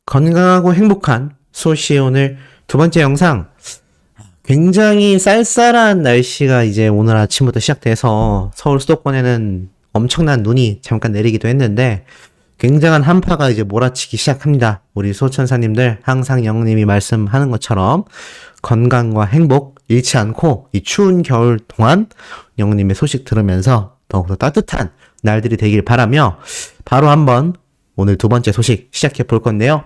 건강하고 행복한 소시의 오늘 두 번째 영상. 굉장히 쌀쌀한 날씨가 이제 오늘 아침부터 시작돼서 서울 수도권에는 엄청난 눈이 잠깐 내리기도 했는데 굉장한 한파가 이제 몰아치기 시작합니다. 우리 소천사님들 항상 영님이 말씀하는 것처럼 건강과 행복 잃지 않고 이 추운 겨울 동안 영님의 소식 들으면서 더욱더 따뜻한 날들이 되길 바라며 바로 한번 오늘 두 번째 소식 시작해 볼 건데요.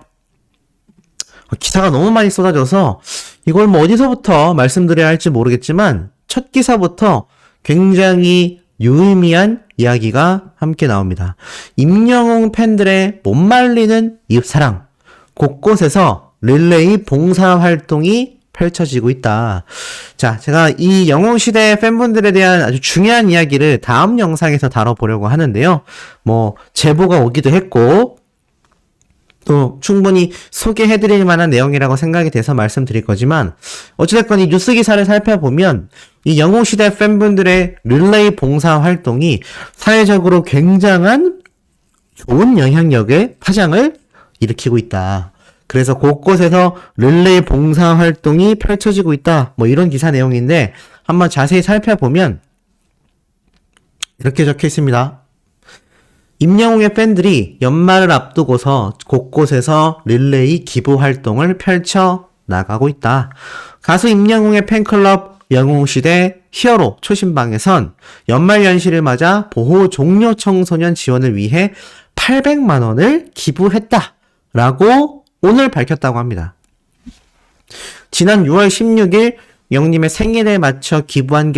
기사가 너무 많이 쏟아져서 이걸 뭐 어디서부터 말씀드려야 할지 모르겠지만 첫 기사부터 굉장히 유의미한 이야기가 함께 나옵니다. 임영웅 팬들의 못 말리는 이웃사랑, 곳곳에서 릴레이 봉사활동이 펼쳐지고 있다. 자, 제가 이 영웅시대 팬분들에 대한 아주 중요한 이야기를 다음 영상에서 다뤄보려고 하는데요. 뭐 제보가 오기도 했고 또 충분히 소개해드릴 만한 내용이라고 생각이 돼서 말씀드릴 거지만 어찌됐건 이 뉴스 기사를 살펴보면 이 영웅시대 팬분들의 릴레이 봉사활동이 사회적으로 굉장한 좋은 영향력의 파장을 일으키고 있다. 그래서 곳곳에서 릴레이 봉사활동이 펼쳐지고 있다. 뭐 이런 기사 내용인데 한번 자세히 살펴보면 이렇게 적혀 있습니다. 임영웅의 팬들이 연말을 앞두고서 곳곳에서 릴레이 기부 활동을 펼쳐 나가고 있다. 가수 임영웅의 팬클럽 영웅시대 히어로 초신방에선 연말 연시를 맞아 보호 종료 청소년 지원을 위해 800만 원을 기부했다. 라고 오늘 밝혔다고 합니다. 지난 6월 16일 영님의 생일에 맞춰 기부한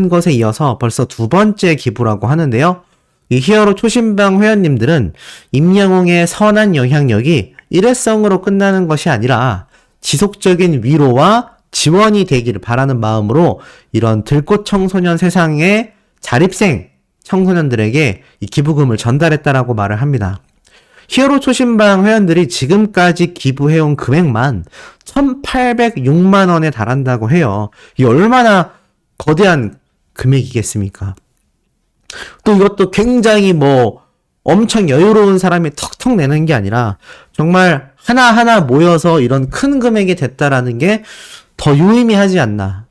것에 이어서 벌써 두 번째 기부라고 하는데요. 이 히어로 초신방 회원님들은 임영웅의 선한 영향력이 일회성으로 끝나는 것이 아니라 지속적인 위로와 지원이 되기를 바라는 마음으로 이런 들꽃 청소년 세상의 자립생 청소년들에게 이 기부금을 전달했다라고 말을 합니다. 히어로 초신방 회원들이 지금까지 기부해온 금액만 1,806만 원에 달한다고 해요. 이 얼마나 거대한 금액이겠습니까? 또 이것도 굉장히 뭐 엄청 여유로운 사람이 턱턱 내는 게 아니라 정말 하나하나 모여서 이런 큰 금액이 됐다라는 게 더 유의미하지 않나.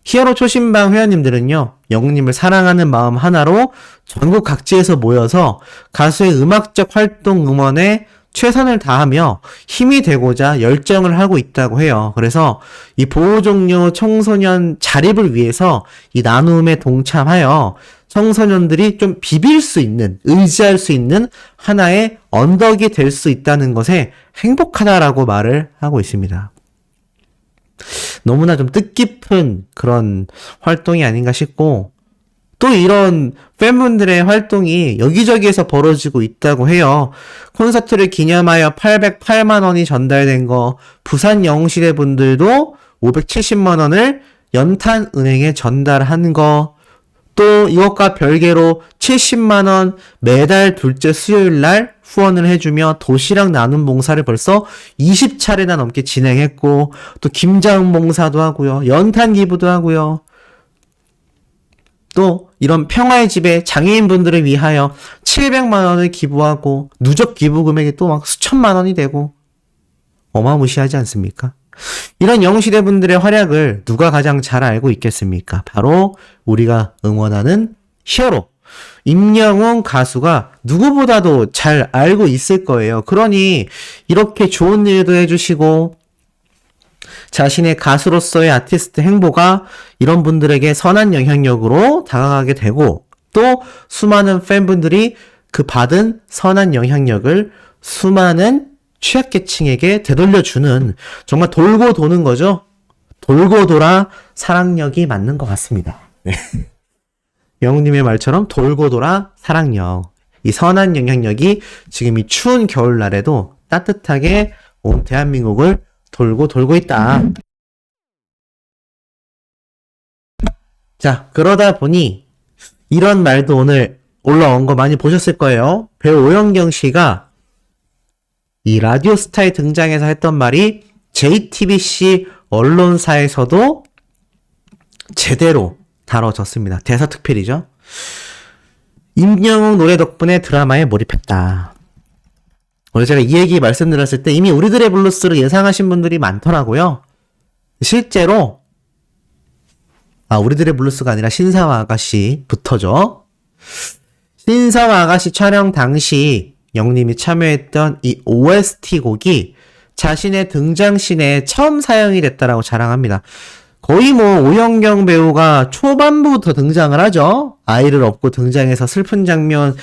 히어로 초신방 회원님들은요, 영웅님을 사랑하는 마음 하나로 전국 각지에서 모여서 가수의 음악적 활동 응원에 최선을 다하며 힘이 되고자 열정을 하고 있다고 해요. 그래서 이 보호 종료 청소년 자립을 위해서 이 나눔에 동참하여 청소년들이 좀 비빌 수 있는, 의지할 수 있는 하나의 언덕이 될 수 있다는 것에 행복하다라고 말을 하고 있습니다. 너무나 좀 뜻깊은 그런 활동이 아닌가 싶고, 또 이런 팬분들의 활동이 여기저기에서 벌어지고 있다고 해요. 콘서트를 기념하여 808만 원이 전달된 거, 부산 영웅시대 분들도 570만 원을 연탄은행에 전달한 거, 또 이것과 별개로 70만 원 매달 둘째 수요일 날 후원을 해주며 도시락 나눔 봉사를 벌써 20차례나 넘게 진행했고, 또 김장 봉사도 하고요, 연탄 기부도 하고요, 또 이런 평화의 집에 장애인분들을 위하여 700만 원을 기부하고 누적 기부 금액이 또 막 수천만 원이 되고 어마무시하지 않습니까? 이런 영웅시대 분들의 활약을 누가 가장 잘 알고 있겠습니까? 바로 우리가 응원하는 히어로 임영웅 가수가 누구보다도 잘 알고 있을 거예요. 그러니 이렇게 좋은 일도 해주시고 자신의 가수로서의 아티스트 행보가 이런 분들에게 선한 영향력으로 다가가게 되고, 또 수많은 팬분들이 그 받은 선한 영향력을 수많은 취약계층에게 되돌려주는, 정말 돌고 도는 거죠. 돌고 돌아 사랑력이 맞는 것 같습니다. 네. 영웅님의 말처럼 돌고 돌아 사랑력, 이 선한 영향력이 지금 이 추운 겨울날에도 따뜻하게 온 대한민국을 돌고 있다. 자, 그러다 보니 이런 말도 오늘 올라온 거 많이 보셨을 거예요. 배우 오영경 씨가 이 라디오스타에 등장해서 했던 말이 JTBC 언론사에서도 제대로 다뤄졌습니다. 대사특필이죠. 임영웅 노래 덕분에 드라마에 몰입했다. 오늘 제가 이 얘기 말씀드렸을 때 이미 우리들의 블루스를 예상하신 분들이 많더라고요. 실제로 우리들의 블루스가 아니라 신사와 아가씨부터죠. 신사와 아가씨 촬영 당시 영님이 참여했던 이 OST 곡이 자신의 등장씬에 처음 사용이 됐다라고 자랑합니다. 거의 뭐 오영경 배우가 초반부부터 등장을 하죠. 아이를 업고 등장해서 슬픈 장면이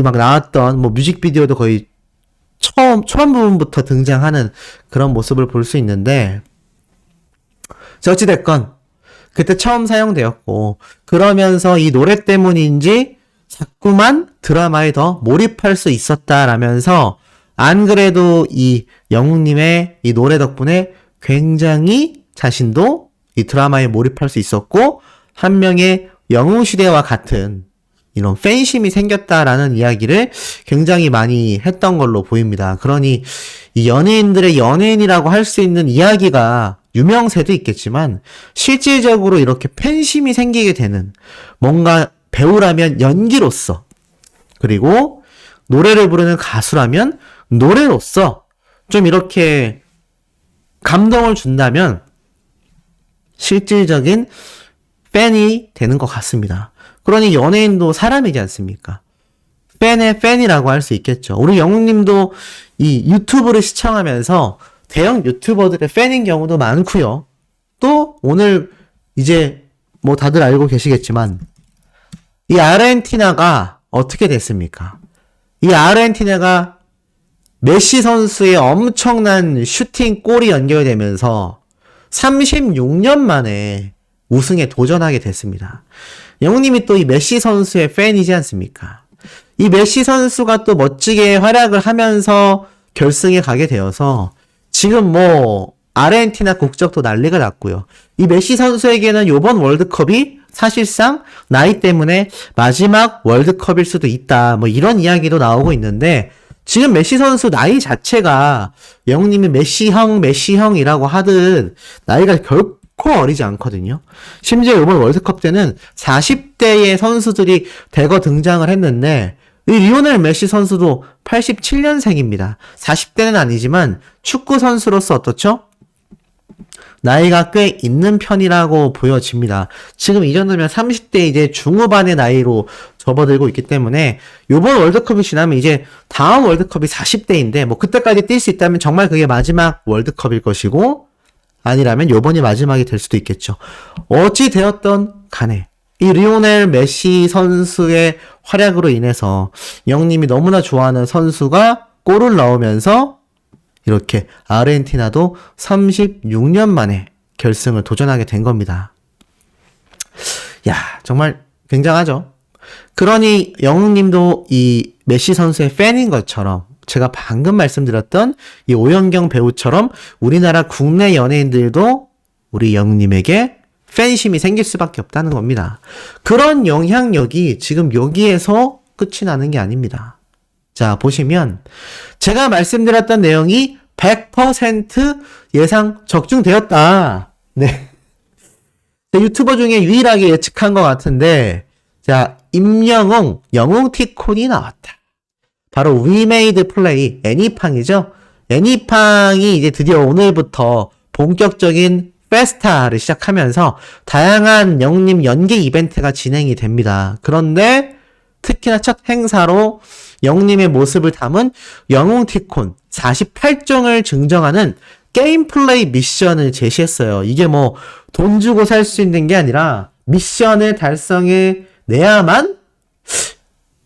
막 나왔던 뭐 뮤직비디오도 거의 초반 부분부터 등장하는 그런 모습을 볼 수 있는데, 어찌됐건 그때 처음 사용되었고, 그러면서 이 노래 때문인지 자꾸만 드라마에 더 몰입할 수 있었다라면서, 안 그래도 이 영웅님의 이 노래 덕분에 굉장히 자신도 이 드라마에 몰입할 수 있었고, 한 명의 영웅시대와 같은 이런 팬심이 생겼다라는 이야기를 굉장히 많이 했던 걸로 보입니다. 그러니 이 연예인들의 연예인이라고 할 수 있는 이야기가 유명세도 있겠지만 실질적으로 이렇게 팬심이 생기게 되는, 뭔가 배우라면 연기로서, 그리고 노래를 부르는 가수라면 노래로서 좀 이렇게 감동을 준다면 실질적인 팬이 되는 것 같습니다. 그러니 연예인도 사람이지 않습니까? 팬의 팬이라고 할 수 있겠죠. 우리 영웅님도 이 유튜브를 시청하면서 대형 유튜버들의 팬인 경우도 많고요. 또 오늘 이제 뭐 다들 알고 계시겠지만 이 아르헨티나가 어떻게 됐습니까? 이 아르헨티나가 메시 선수의 엄청난 슈팅 골이 연결되면서 36년 만에 우승에 도전하게 됐습니다. 영웅님이 또 이 메시 선수의 팬이지 않습니까? 이 메시 선수가 또 멋지게 활약을 하면서 결승에 가게 되어서 지금 뭐 아르헨티나 국적도 난리가 났고요. 이 메시 선수에게는 이번 월드컵이 사실상 나이 때문에 마지막 월드컵일 수도 있다, 뭐 이런 이야기도 나오고 있는데, 지금 메시 선수 나이 자체가 영웅님이 메시형이라고 하듯 나이가 결코 어리지 않거든요. 심지어 이번 월드컵 때는 40대의 선수들이 대거 등장을 했는데, 이 리오넬 메시 선수도 87년생입니다. 40대는 아니지만 축구 선수로서 어떻죠? 나이가 꽤 있는 편이라고 보여집니다. 지금 이 정도면 30대 이제 중후반의 나이로 접어들고 있기 때문에 이번 월드컵이 지나면 이제 다음 월드컵이 40대인데 뭐 그때까지 뛸 수 있다면 정말 그게 마지막 월드컵일 것이고, 아니라면 요번이 마지막이 될 수도 있겠죠. 어찌 되었던 간에 이 리오넬 메시 선수의 활약으로 인해서 영님이 너무나 좋아하는 선수가 골을 넣으면서 이렇게 아르헨티나도 36년 만에 결승을 도전하게 된 겁니다. 야, 정말 굉장하죠. 그러니 영웅님도 이 메시 선수의 팬인 것처럼, 제가 방금 말씀드렸던 이 오영경 배우처럼 우리나라 국내 연예인들도 우리 영웅님에게 팬심이 생길 수밖에 없다는 겁니다. 그런 영향력이 지금 여기에서 끝이 나는 게 아닙니다. 자, 보시면 제가 말씀드렸던 내용이 100% 예상 적중되었다. 네. 유튜버 중에 유일하게 예측한 것 같은데, 자, 임영웅, 영웅티콘이 나왔다. 바로 We Made Play, 애니팡이죠. 애니팡이 이제 드디어 오늘부터 본격적인 페스타를 시작하면서 다양한 영웅님 연기 이벤트가 진행이 됩니다. 그런데 특히나 첫 행사로 영웅님의 모습을 담은 영웅티콘 48종을 증정하는 게임 플레이 미션을 제시했어요. 이게 뭐 돈 주고 살 수 있는 게 아니라 미션을 달성해 내야만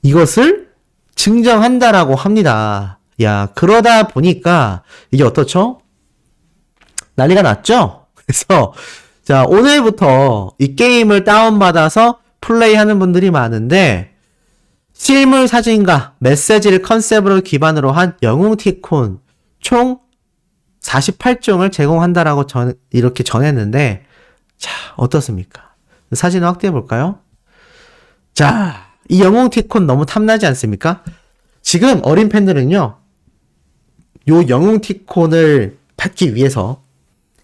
이것을 증정한다라고 합니다. 야, 그러다 보니까 이게 어떻죠? 난리가 났죠? 그래서 자, 오늘부터 이 게임을 다운받아서 플레이하는 분들이 많은데, 실물 사진과 메시지를 컨셉으로 기반으로 한 영웅티콘 총 48종을 제공한다라고 이렇게 전했는데, 자, 어떻습니까? 사진 확대해 볼까요? 자, 이 영웅티콘 너무 탐나지 않습니까? 지금 어린 팬들은요, 요 영웅티콘을 받기 위해서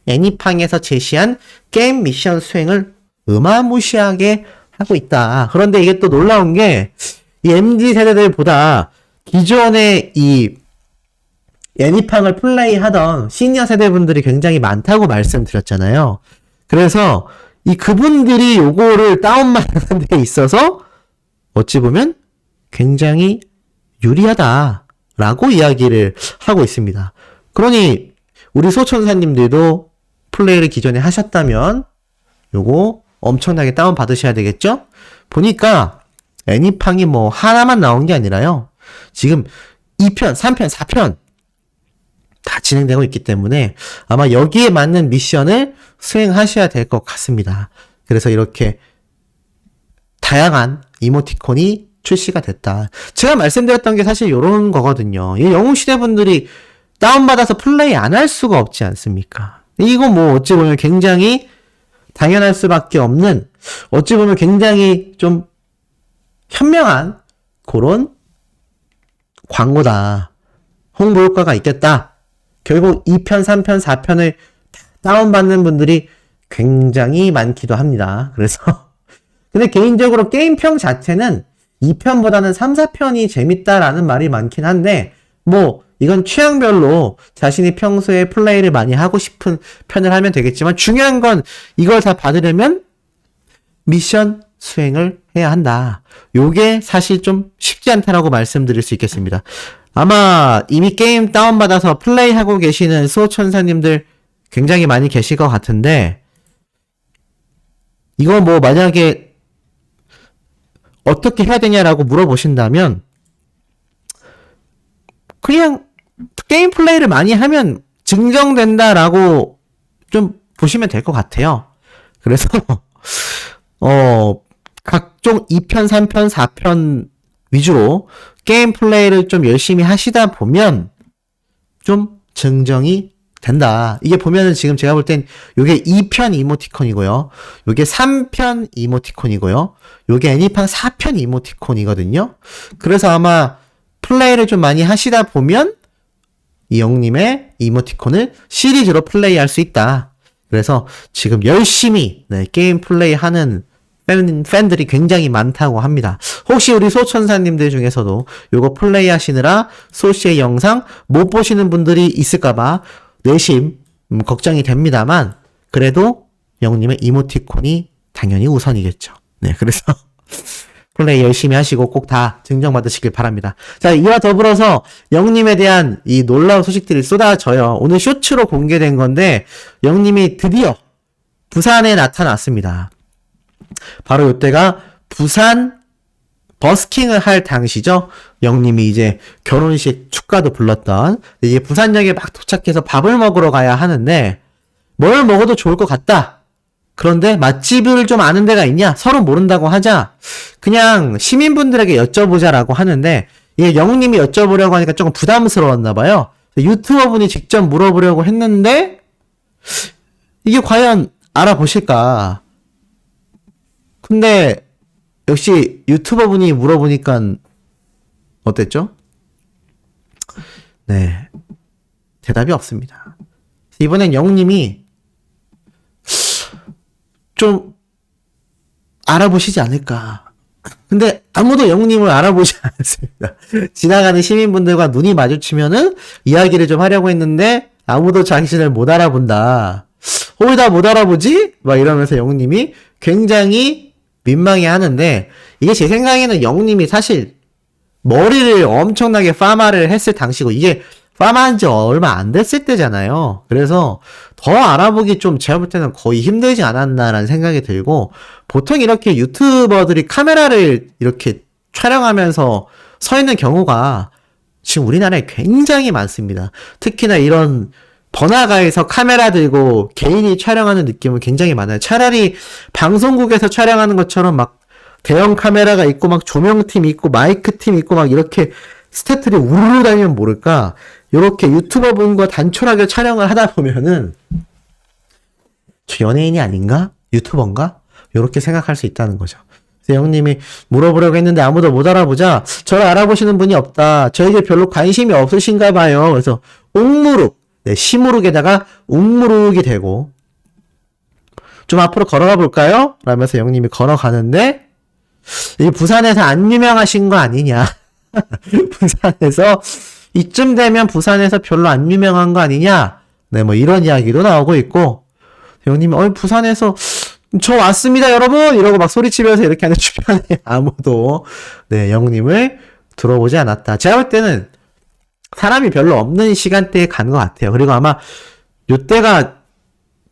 애니팡에서 제시한 게임 미션 수행을 어마무시하게 하고 있다. 그런데 이게 또 놀라운 게, 이 MZ 세대들보다 기존의 이 애니팡을 플레이하던 시니어 세대분들이 굉장히 많다고 말씀드렸잖아요. 그래서 그분들이 요거를 다운받는 데 있어서 어찌 보면 굉장히 유리하다라고 이야기를 하고 있습니다. 그러니 우리 소천사님들도 플레이를 기존에 하셨다면 요거 엄청나게 다운받으셔야 되겠죠? 보니까 애니팡이 뭐 하나만 나온 게 아니라요. 지금 2편, 3편, 4편 다 진행되고 있기 때문에 아마 여기에 맞는 미션을 수행하셔야 될 것 같습니다. 그래서 이렇게 다양한 이모티콘이 출시가 됐다. 제가 말씀드렸던 게 사실 이런 거거든요. 이 영웅시대 분들이 다운받아서 플레이 안 할 수가 없지 않습니까? 이거 뭐 어찌 보면 굉장히 당연할 수밖에 없는, 어찌 보면 굉장히 좀 현명한 그런 광고다. 홍보 효과가 있겠다. 결국 2편, 3편, 4편을 다운받는 분들이 굉장히 많기도 합니다. 그래서 근데 개인적으로 게임평 자체는 2편보다는 3, 4편이 재밌다라는 말이 많긴 한데 뭐 이건 취향별로 자신이 평소에 플레이를 많이 하고 싶은 편을 하면 되겠지만 중요한 건 이걸 다 받으려면 미션 수행을 해야 한다. 요게 사실 좀 쉽지 않다라고 말씀드릴 수 있겠습니다. 아마 이미 게임 다운받아서 플레이하고 계시는 수호천사님들 굉장히 많이 계실 것 같은데 이거 뭐 만약에 어떻게 해야 되냐라고 물어보신다면 그냥 게임 플레이를 많이 하면 증정된다라고 좀 보시면 될 것 같아요. 그래서 각종 2편, 3편, 4편 위주로 게임 플레이를 좀 열심히 하시다 보면 좀 증정이 된다. 이게 보면은 지금 제가 볼 땐 요게 2편 이모티콘이고요. 요게 3편 이모티콘이고요. 요게 애니팡 4편 이모티콘이거든요. 그래서 아마 플레이를 좀 많이 하시다 보면 이 영님의 이모티콘을 시리즈로 플레이할 수 있다. 그래서 지금 열심히 게임 플레이하는 팬들이 굉장히 많다고 합니다. 혹시 우리 소천사님들 중에서도 요거 플레이 하시느라 소시의 영상 못 보시는 분들이 있을까봐 내심 걱정이 됩니다만 그래도 영님의 이모티콘이 당연히 우선이겠죠. 네, 그래서 플레이 열심히 하시고 꼭 다 증정받으시길 바랍니다. 자, 이와 더불어서 영님에 대한 이 놀라운 소식들이 쏟아져요. 오늘 쇼츠로 공개된 건데 영님이 드디어 부산에 나타났습니다. 바로 이때가 부산 버스킹을 할 당시죠. 영님이 이제 결혼식 축가도 불렀던 이제 부산역에 막 도착해서 밥을 먹으러 가야 하는데 뭘 먹어도 좋을 것 같다. 그런데 맛집을 좀 아는 데가 있냐? 서로 모른다고 하자 그냥 시민분들에게 여쭤보자라고 하는데 이게 영님이 여쭤보려고 하니까 조금 부담스러웠나 봐요. 유튜버분이 직접 물어보려고 했는데 이게 과연 알아보실까? 근데 역시 유튜버분이 물어보니까 어땠죠? 네, 대답이 없습니다. 이번엔 영님이 좀 알아보시지 않을까. 근데 아무도 영님을 알아보지 않았습니다. 지나가는 시민분들과 눈이 마주치면은 이야기를 좀 하려고 했는데 아무도 자신을 못 알아본다. 왜 다 못 알아보지? 막 이러면서 영님이 굉장히 민망해 하는데 이게 제 생각에는 영님이 사실 머리를 엄청나게 파마를 했을 당시고 이게 파마한 지 얼마 안 됐을 때잖아요. 그래서 더 알아보기 좀 제가 볼 때는 거의 힘들지 않았나라는 생각이 들고 보통 이렇게 유튜버들이 카메라를 이렇게 촬영하면서 서 있는 경우가 지금 우리나라에 굉장히 많습니다. 특히나 이런 번화가에서 카메라 들고 개인이 촬영하는 느낌은 굉장히 많아요. 차라리 방송국에서 촬영하는 것처럼 막 대형 카메라가 있고 막 조명팀 있고 마이크 팀 있고 막 이렇게 스태프들이 우르르 다니면 모를까 이렇게 유튜버분과 단촐하게 촬영을 하다 보면은 저 연예인이 아닌가? 유튜버인가? 이렇게 생각할 수 있다는 거죠. 그래서 형님이 물어보려고 했는데 아무도 못 알아보자 저를 알아보시는 분이 없다. 저에게 별로 관심이 없으신가 봐요. 그래서 옥무룩 네, 시무룩에다가 웅무룩이 되고 좀 앞으로 걸어가 볼까요? 라면서 영님이 걸어가는데 이 부산에서 안 유명하신 거 아니냐. 부산에서 이쯤 되면 부산에서 별로 안 유명한 거 아니냐? 네, 뭐 이런 이야기도 나오고 있고, 영님이 부산에서 저 왔습니다 여러분 이러고 막 소리치면서 이렇게 하는 주변에 아무도 네, 영님을 들어보지 않았다. 제가 볼 때는 사람이 별로 없는 시간대에 간 것 같아요. 그리고 아마 요때가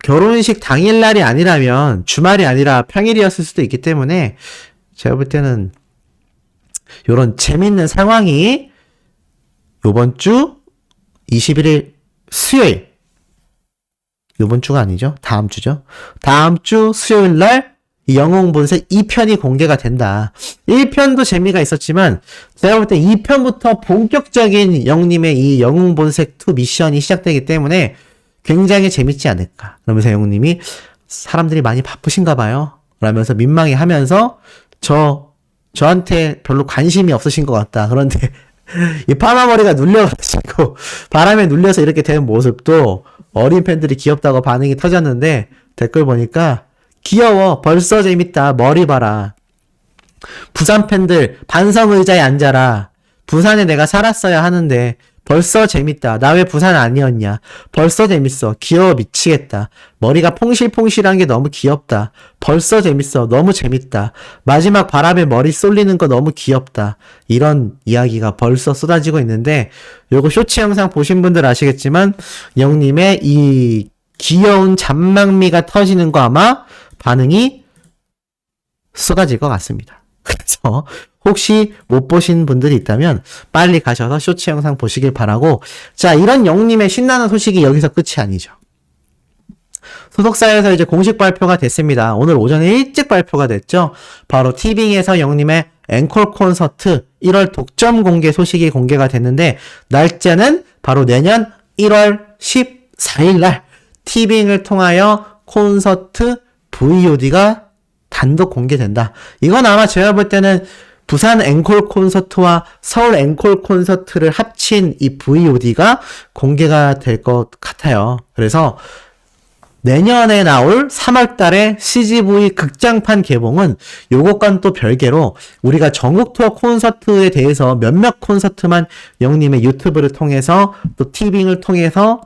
결혼식 당일날이 아니라면 주말이 아니라 평일이었을 수도 있기 때문에 제가 볼 때는 요런 재밌는 상황이 요번 주 21일 수요일, 요번 주가 아니죠. 다음 주죠. 다음 주 수요일 날 영웅본색 2편이 공개가 된다. 1편도 재미가 있었지만 제가 볼 때 2편부터 본격적인 영님의 이 영웅본색 2 미션이 시작되기 때문에 굉장히 재밌지 않을까. 그러면서 영웅님이 사람들이 많이 바쁘신가 봐요. 라면서 민망해하면서 저한테 별로 관심이 없으신 것 같다. 그런데 이 파마머리가 눌려가지고 바람에 눌려서 이렇게 된 모습도 어린 팬들이 귀엽다고 반응이 터졌는데 댓글 보니까 귀여워. 벌써 재밌다. 머리 봐라. 부산 팬들 반성 의자에 앉아라. 부산에 내가 살았어야 하는데 벌써 재밌다. 나 왜 부산 아니었냐. 벌써 재밌어. 귀여워 미치겠다. 머리가 퐁실퐁실한 게 너무 귀엽다. 벌써 재밌어. 너무 재밌다. 마지막 바람에 머리 쏠리는 거 너무 귀엽다. 이런 이야기가 벌써 쏟아지고 있는데 요거 쇼츠 영상 보신 분들 아시겠지만 영님의 이 귀여운 잔망미가 터지는 거 아마 반응이 쏟아질 것 같습니다. 그래서 혹시 못 보신 분들이 있다면 빨리 가셔서 쇼츠 영상 보시길 바라고, 자, 이런 영님의 신나는 소식이 여기서 끝이 아니죠. 소속사에서 이제 공식 발표가 됐습니다. 오늘 오전에 일찍 발표가 됐죠. 바로 티빙에서 영님의 앵콜 콘서트 1월 독점 공개 소식이 공개가 됐는데 날짜는 바로 내년 1월 14일 날 티빙을 통하여 콘서트 VOD가 단독 공개된다. 이건 아마 제가 볼 때는 부산 앵콜 콘서트와 서울 앵콜 콘서트를 합친 이 VOD가 공개가 될 것 같아요. 그래서 내년에 나올 3월 달에 CGV 극장판 개봉은 요것과는 또 별개로 우리가 전국 투어 콘서트에 대해서 몇몇 콘서트만 영님의 유튜브를 통해서 또 티빙을 통해서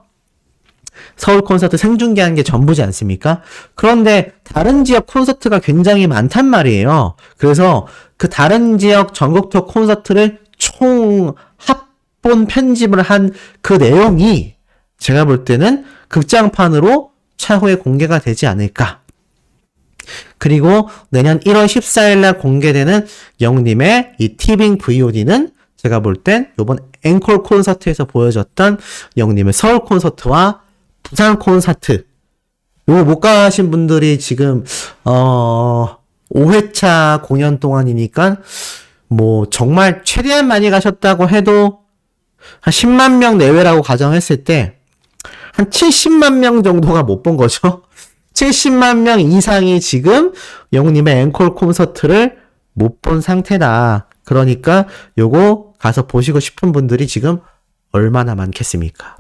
서울 콘서트 생중계하는 게 전부지 않습니까? 그런데 다른 지역 콘서트가 굉장히 많단 말이에요. 그래서 그 다른 지역 전국 투어 콘서트를 총 합본 편집을 한 그 내용이 제가 볼 때는 극장판으로 차후에 공개가 되지 않을까. 그리고 내년 1월 14일 날 공개되는 영님의 이 티빙 VOD는 제가 볼 땐 요번 앵콜 콘서트에서 보여줬던 영님의 서울 콘서트와 부산 콘서트, 요거 못 가신 분들이 지금 5회차 공연 동안이니까 뭐 정말 최대한 많이 가셨다고 해도 한 10만 명 내외라고 가정했을 때 한 70만 명 정도가 못 본 거죠. 70만 명 이상이 지금 영웅님의 앵콜 콘서트를 못 본 상태다. 그러니까 요거 가서 보시고 싶은 분들이 지금 얼마나 많겠습니까?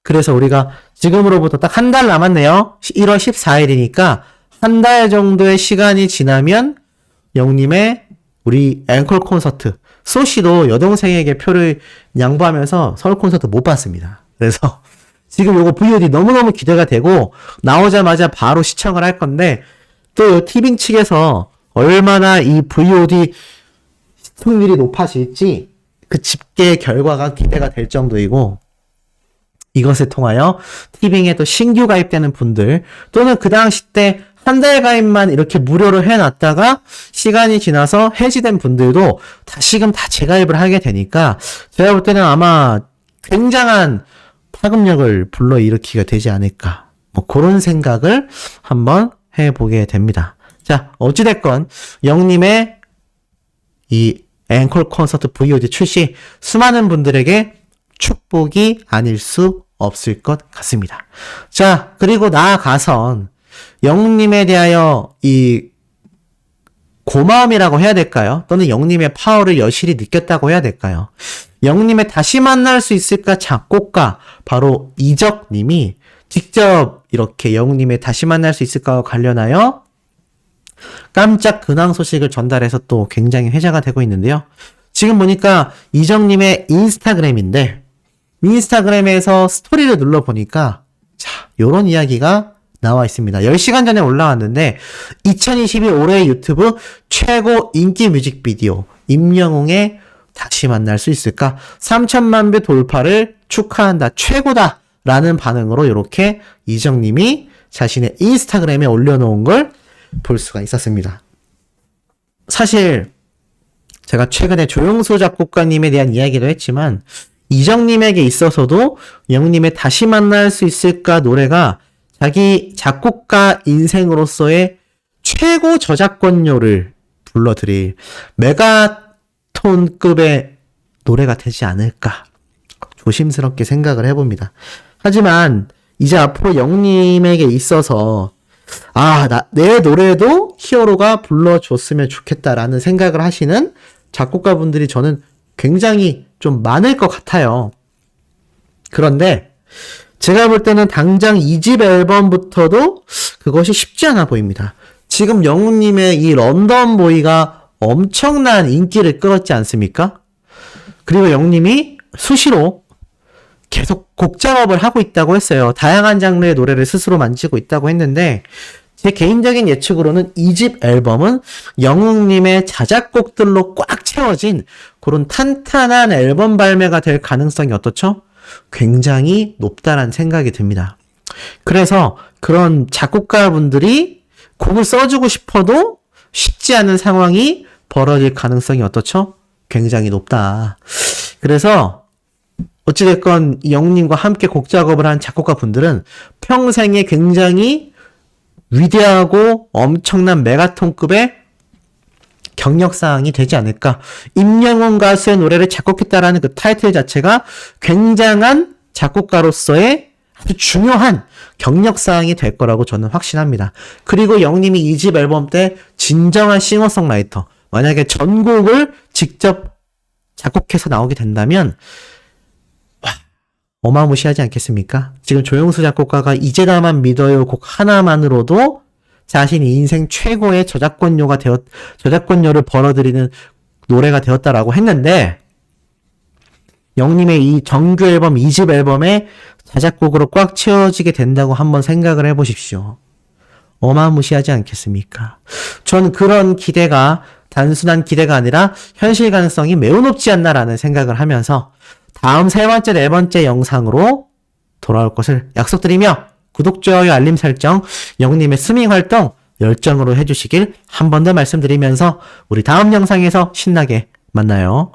그래서 우리가 지금으로부터 딱 한 달 남았네요. 1월 14일이니까 한 달 정도의 시간이 지나면 영님의 우리 앵콜 콘서트, 소씨도 여동생에게 표를 양보하면서 서울 콘서트 못 봤습니다. 그래서 지금 요거 VOD 너무너무 기대가 되고 나오자마자 바로 시청을 할 건데 또 티빙 측에서 얼마나 이 VOD 시청률이 높아질지 그 집계 결과가 기대가 될 정도이고, 이것을 통하여 티빙에 또 신규 가입되는 분들 또는 그 당시 때 한 달 가입만 이렇게 무료로 해놨다가 시간이 지나서 해지된 분들도 다시금 다 재가입을 하게 되니까 제가 볼 때는 아마 굉장한 파급력을 불러일으키게 되지 않을까, 뭐 그런 생각을 한번 해보게 됩니다. 자, 어찌됐건 영님의 이 앵콜 콘서트 VOD 출시 수많은 분들에게 축복이 아닐 수 없을 것 같습니다. 자, 그리고 나아가선 영님에 대하여 이 고마움이라고 해야 될까요? 또는 영님의 파워를 여실히 느꼈다고 해야 될까요? 영님의 다시 만날 수 있을까 작곡가 바로 이적님이 직접 이렇게 영님의 다시 만날 수 있을까와 관련하여 깜짝 근황 소식을 전달해서 또 굉장히 회자가 되고 있는데요. 지금 보니까 이정님의 인스타그램인데 인스타그램에서 스토리를 눌러보니까 자, 요런 이야기가 나와 있습니다. 10시간 전에 올라왔는데 2022 올해 유튜브 최고 인기 뮤직비디오 임영웅의 다시 만날 수 있을까? 3천만 뷰 돌파를 축하한다. 최고다. 라는 반응으로 이렇게 이정님이 자신의 인스타그램에 올려놓은 걸 볼 수가 있었습니다. 사실 제가 최근에 조용수 작곡가님에 대한 이야기도 했지만 이정님에게 있어서도 영님의 다시 만날 수 있을까 노래가 자기 작곡가 인생으로서의 최고 저작권료를 불러드릴 메가톤급의 노래가 되지 않을까 조심스럽게 생각을 해봅니다. 하지만 이제 앞으로 영님에게 있어서 내 노래도 히어로가 불러줬으면 좋겠다라는 생각을 하시는 작곡가분들이 저는 굉장히 좀 많을 것 같아요. 그런데 제가 볼 때는 당장 2집 앨범부터도 그것이 쉽지 않아 보입니다. 지금 영웅님의 이 런던보이가 엄청난 인기를 끌었지 않습니까? 그리고 영웅님이 수시로 계속 곡 작업을 하고 있다고 했어요. 다양한 장르의 노래를 스스로 만지고 있다고 했는데 제 개인적인 예측으로는 2집 앨범은 영웅님의 자작곡들로 꽉 채워진 그런 탄탄한 앨범 발매가 될 가능성이 어떻죠? 굉장히 높다라는 생각이 듭니다. 그래서 그런 작곡가분들이 곡을 써주고 싶어도 쉽지 않은 상황이 벌어질 가능성이 어떻죠? 굉장히 높다. 그래서 어찌됐건 영웅님과 함께 곡 작업을 한 작곡가분들은 평생에 굉장히 위대하고 엄청난 메가톤급의 경력사항이 되지 않을까. 임영웅 가수의 노래를 작곡했다라는 그 타이틀 자체가 굉장한 작곡가로서의 아주 중요한 경력사항이 될 거라고 저는 확신합니다. 그리고 영웅님이 2집 앨범 때 진정한 싱어송라이터, 만약에 전곡을 직접 작곡해서 나오게 된다면 어마무시하지 않겠습니까? 지금 조용수 작곡가가 이제 나만 믿어요 곡 하나만으로도 자신이 인생 최고의 저작권료를 벌어들이는 노래가 되었다라고 했는데 영님의 이 정규 앨범 2집 앨범에 자작곡으로 꽉 채워지게 된다고 한번 생각을 해보십시오. 어마무시하지 않겠습니까? 전 그런 기대가 단순한 기대가 아니라 현실 가능성이 매우 높지 않나라는 생각을 하면서 다음 3번째, 4번째 영상으로 돌아올 것을 약속드리며 구독, 좋아요, 알림 설정, 영님의 스밍 활동 열정으로 해주시길 한 번 더 말씀드리면서 우리 다음 영상에서 신나게 만나요.